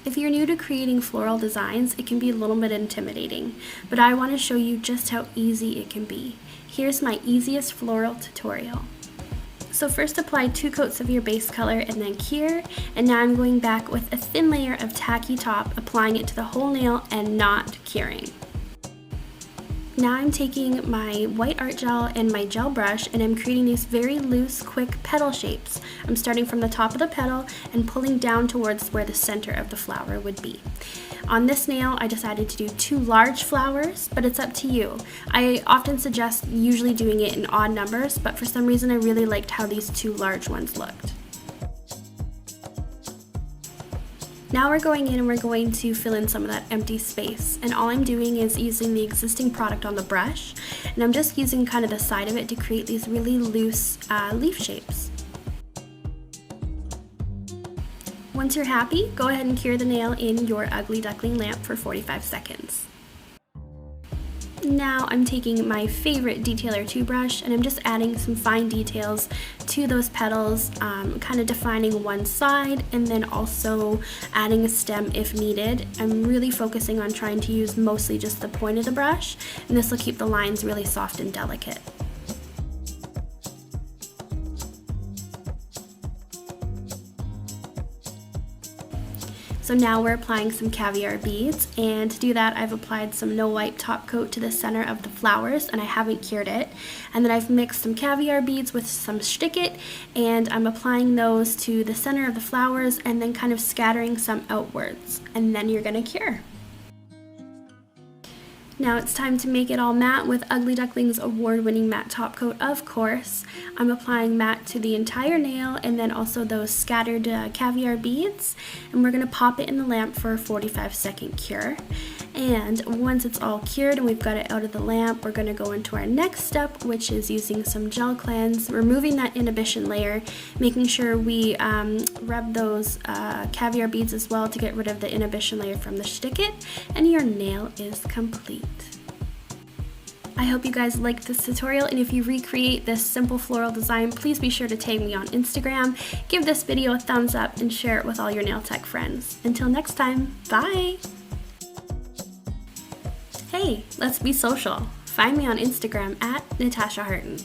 If you're new to creating floral designs, it can be a little bit intimidating, but I want to show you just how easy it can be. Here's my easiest floral tutorial. So first apply 2 coats of your base color and then cure, and now I'm going back with a thin layer of tacky top, applying it to the whole nail and not curing. Now I'm taking my white art gel and my gel brush, and I'm creating these very loose, quick petal shapes. I'm starting from the top of the petal and pulling down towards where the center of the flower would be. On this nail, I decided to do 2 large flowers, but it's up to you. I often suggest usually doing it in odd numbers, but for some reason I really liked how these 2 large ones looked. Now we're going in and we're going to fill in some of that empty space, and all I'm doing is using the existing product on the brush, and I'm just using kind of the side of it to create these really loose leaf shapes. Once you're happy, go ahead and cure the nail in your ugly duckling lamp for 45 seconds. Now I'm taking my favorite Detailer 2 brush, and I'm just adding some fine details to those petals, kind of defining one side and then also adding a stem if needed. I'm really focusing on trying to use mostly just the point of the brush, and this will keep the lines really soft and delicate. So now we're applying some caviar beads, and to do that I've applied some no wipe top coat to the center of the flowers, and I haven't cured it. And then I've mixed some caviar beads with some Stick It, and I'm applying those to the center of the flowers and then kind of scattering some outwards, and then you're gonna cure. Now it's time to make it all matte with Ugly Duckling's award-winning matte top coat, of course. I'm applying matte to the entire nail and then also those scattered caviar beads, and we're going to pop it in the lamp for a 45-second cure. And once it's all cured and we've got it out of the lamp, we're going to go into our next step, which is using some gel cleanse, removing that inhibition layer, making sure we rub those caviar beads as well to get rid of the inhibition layer from the Stick It, and your nail is complete. I hope you guys liked this tutorial, and if you recreate this simple floral design, please be sure to tag me on Instagram, give this video a thumbs up, and share it with all your nail tech friends. Until next time, bye! Hey, let's be social. Find me on Instagram at Natasha Harton.